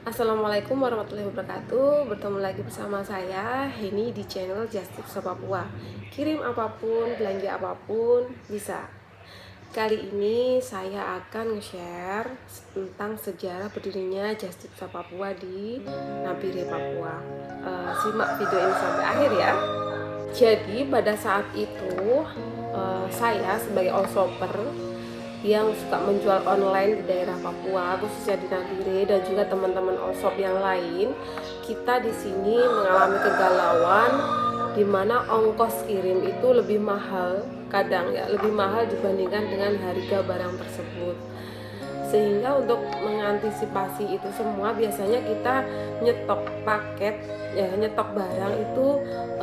Assalamualaikum warahmatullahi wabarakatuh. Bertemu lagi bersama saya Heni di channel Just Tips Papua. Kirim apapun, belanja apapun bisa. Kali ini saya akan nge-share tentang sejarah berdirinya Just Tips Papua di Nabire, Papua. Simak video ini sampai akhir ya. Jadi pada saat itu saya sebagai all shopper yang suka menjual online di daerah Papua, khususnya di Nabire, dan juga teman-teman all shop yang lain, kita di sini mengalami kegalauan di mana ongkos kirim itu lebih mahal, kadang ya lebih mahal dibandingkan dengan harga barang tersebut. Sehingga untuk mengantisipasi itu semua, biasanya kita nyetok paket, ya nyetok barang itu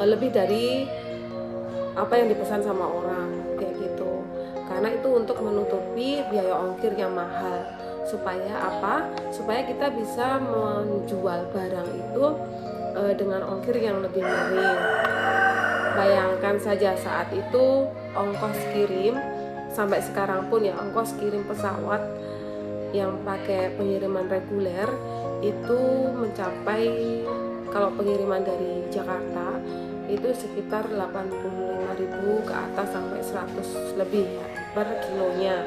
lebih dari apa yang dipesan sama orang, kayak gitu. Karena itu untuk menutupi biaya ongkir yang mahal. Supaya apa? Supaya kita bisa menjual barang itu dengan ongkir yang lebih miring. Bayangkan saja saat itu ongkos kirim, sampai sekarang pun ya, ongkos kirim pesawat yang pakai pengiriman reguler itu mencapai, kalau pengiriman dari Jakarta itu sekitar 85.000 ke atas sampai 100 lebih ya, per kilonya.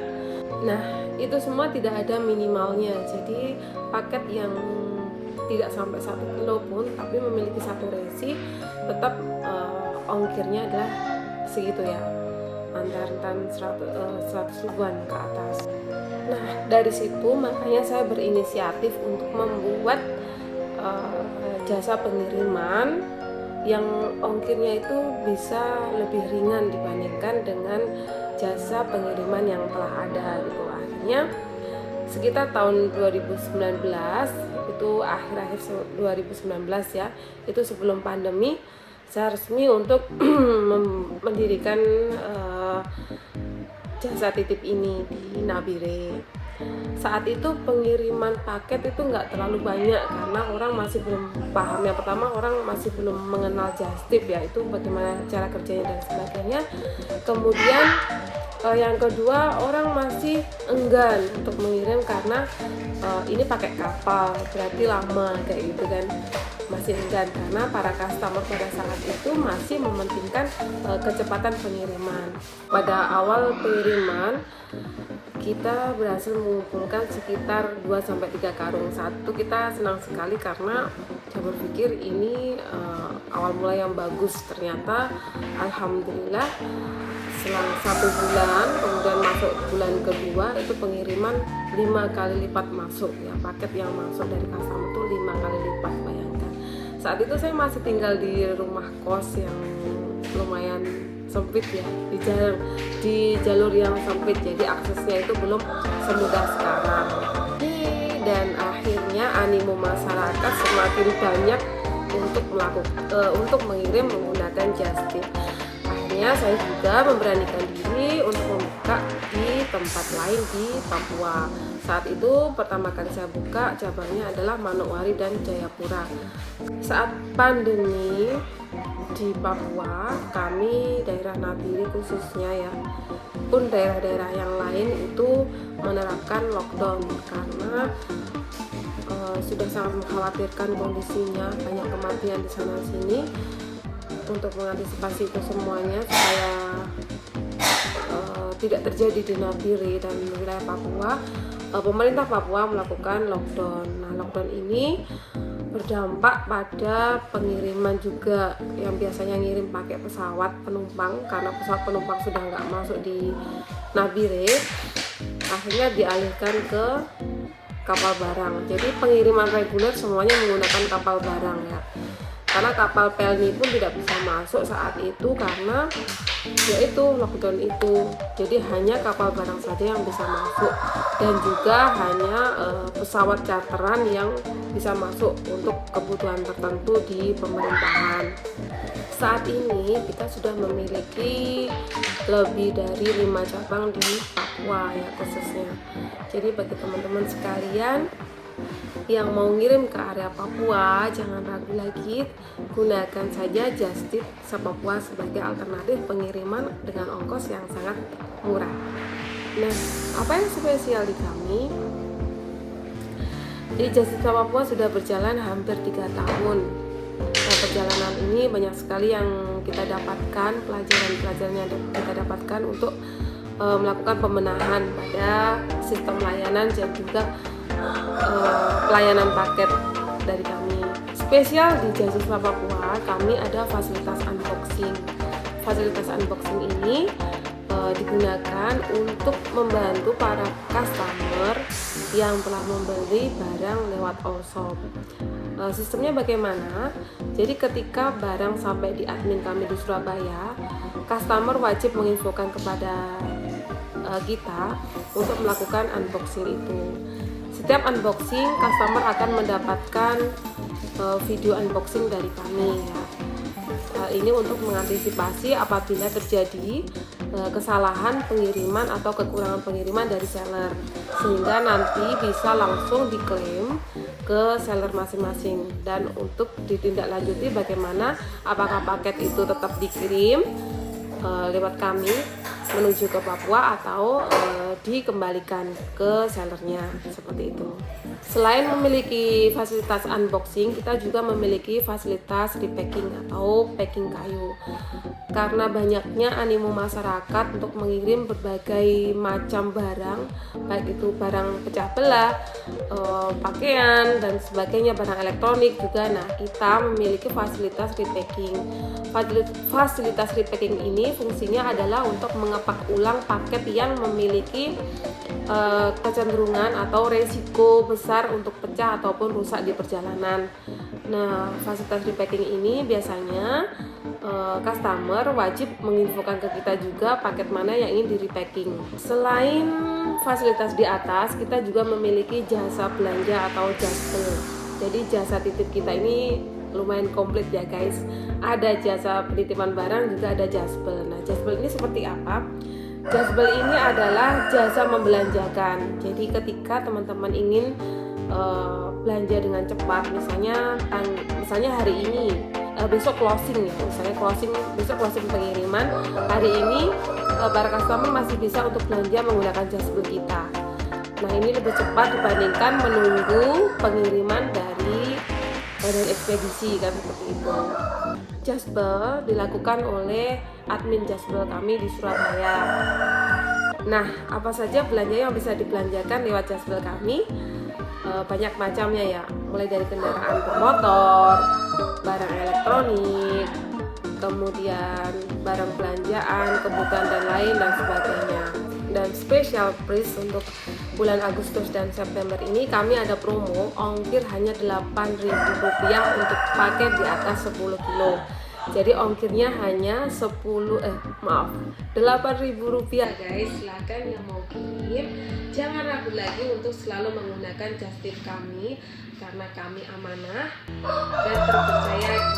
Nah, itu semua tidak ada minimalnya. Jadi paket yang tidak sampai 1 kilo pun tapi memiliki satu resi, tetap ongkirnya adalah segitu ya, antara 100 ribuan ke atas. Nah, dari situ makanya saya berinisiatif untuk membuat jasa pengiriman yang ongkirnya itu bisa lebih ringan dibandingkan dengan jasa pengiriman yang telah ada gitu. Akhirnya sekitar tahun 2019, itu akhir-akhir 2019 ya, itu sebelum pandemi, saya resmi untuk mendirikan jasa titip ini di Nabire. Saat itu pengiriman paket itu nggak terlalu banyak karena orang masih belum paham. Yang pertama, orang masih belum mengenal just tip ya, itu bagaimana cara kerjanya dan sebagainya. Kemudian yang kedua, orang masih enggan untuk mengirim karena ini pakai kapal, berarti lama kayak gitu kan. Masih enggan karena para customer pada saat itu masih mementingkan kecepatan pengiriman. Pada awal pengiriman kita berhasil mengumpulkan sekitar 2-3 karung. Saat itu kita senang sekali karena saya berpikir ini awal mula yang bagus. Ternyata alhamdulillah selang 1 bulan, kemudian masuk bulan kedua, itu pengiriman 5 kali lipat masuk ya. Paket yang masuk dari customer itu 5 kali lipat, bayangkan. Saat itu saya masih tinggal di rumah kos yang lumayan sempit ya, di jalur yang sempit, jadi aksesnya itu belum semudah sekarang. Dan akhirnya animo masyarakat semakin banyak untuk mengirim menggunakan just tip. Akhirnya saya juga memberanikan diri untuk membuka di tempat lain di Papua. Saat itu pertama kali saya buka cabangnya adalah Manokwari dan Jayapura. Saat pandemi di Papua, kami daerah Nabire khususnya ya, pun daerah-daerah yang lain itu menerapkan lockdown karena sudah sangat mengkhawatirkan kondisinya, banyak kematian di sana sini. Untuk mengantisipasi itu semuanya supaya tidak terjadi di Nabire dan wilayah Papua, pemerintah Papua melakukan lockdown. Nah, lockdown ini berdampak pada pengiriman juga, yang biasanya ngirim pakai pesawat penumpang, karena pesawat penumpang sudah nggak masuk di Nabire, akhirnya dialihkan ke kapal barang. Jadi pengiriman reguler semuanya menggunakan kapal barang ya, karena kapal pelni pun tidak bisa masuk saat itu karena yaitu lockdown itu. Jadi hanya kapal barang saja yang bisa masuk, dan juga hanya pesawat charteran yang bisa masuk untuk kebutuhan tertentu di pemerintahan. Saat ini kita sudah memiliki lebih dari 5 cabang di Papua ya khususnya. Jadi bagi teman-teman sekalian yang mau ngirim ke area Papua, jangan ragu lagi, gunakan saja just tip Papua sebagai alternatif pengiriman dengan ongkos yang sangat murah. Nah, apa yang spesial di kami? Jadi Just Tips Papua sudah berjalan hampir 3 tahun. Nah, perjalanan ini banyak sekali yang kita dapatkan, pelajaran-pelajaran yang kita dapatkan untuk melakukan pembenahan pada sistem layanan dan juga pelayanan paket dari kami. Spesial di Just Tips Papua, kami ada fasilitas unboxing. Fasilitas unboxing ini digunakan untuk membantu para customer yang telah membeli barang lewat all shop. Sistemnya bagaimana? Jadi ketika barang sampai di admin kami di Surabaya, customer wajib menginfokan kepada kita untuk melakukan unboxing itu. Setiap unboxing, customer akan mendapatkan video unboxing dari kami ya. Hal ini untuk mengantisipasi apabila terjadi kesalahan pengiriman atau kekurangan pengiriman dari seller, sehingga nanti bisa langsung diklaim ke seller masing-masing, dan untuk ditindaklanjuti bagaimana apakah paket itu tetap dikirim lewat kami menuju ke Papua atau dikembalikan ke sellernya, seperti itu. Selain memiliki fasilitas unboxing, kita juga memiliki fasilitas repacking atau packing kayu. Karena banyaknya animo masyarakat untuk mengirim berbagai macam barang, baik itu barang pecah belah, pakaian dan sebagainya, barang elektronik juga. Nah, kita memiliki fasilitas repacking. Fasilitas repacking ini fungsinya adalah untuk mengepak ulang paket yang memiliki kecenderungan atau resiko besar untuk pecah ataupun rusak di perjalanan. Nah, fasilitas repacking ini biasanya customer wajib menginfokan ke kita juga paket mana yang ingin di repacking. Selain fasilitas di atas, kita juga memiliki jasa belanja atau jasbel. Jadi jasa titip kita ini lumayan komplit ya guys. Ada jasa penitipan barang, juga ada jasbel. Nah, jasbel ini seperti apa? Jasbel ini adalah jasa membelanjakan. Jadi ketika teman-teman ingin belanja dengan cepat, misalnya hari ini, besok closing ya, misalnya besok closing pengiriman, hari ini para customer masih bisa untuk belanja menggunakan jasbel kita. Nah, ini lebih cepat dibandingkan menunggu pengiriman dari badan ekspedisi kan, seperti itu. Jasbel dilakukan oleh admin jasbel kami di Surabaya. Nah, apa saja belanja yang bisa dibelanjakan lewat jasbel kami? Banyak macamnya ya, mulai dari kendaraan bermotor, barang elektronik, kemudian barang belanjaan, kebutuhan dan lain dan sebagainya. Dan special price untuk bulan Agustus dan September ini kami ada promo ongkir hanya Rp8.000 untuk paket di atas 10 kilo. Jadi ongkirnya hanya Rp8.000 guys. Silakan yang mau kirim, jangan ragu lagi untuk selalu menggunakan Just Tips kami, karena kami amanah dan terpercaya di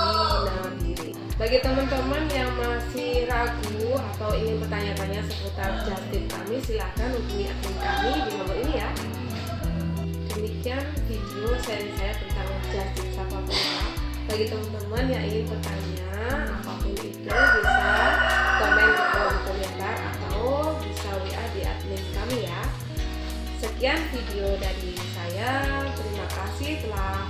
dalam diri. Bagi teman-teman yang masih ragu atau ingin bertanya-tanya seputar Just Tips kami, silakan hubungi admin kami di nomor ini ya. Demikian video seri saya tentang Just Tips Papua. Bagi teman-teman yang ingin bertanya apapun itu, bisa komen di kolom komentar atau bisa WA di admin kami ya. Sekian video dari saya. Terima kasih telah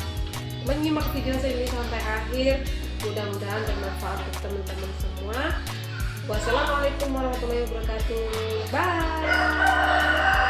menyimak video saya ini sampai akhir. Mudah-mudahan bermanfaat untuk teman-teman semua. Wassalamualaikum warahmatullahi wabarakatuh. Bye.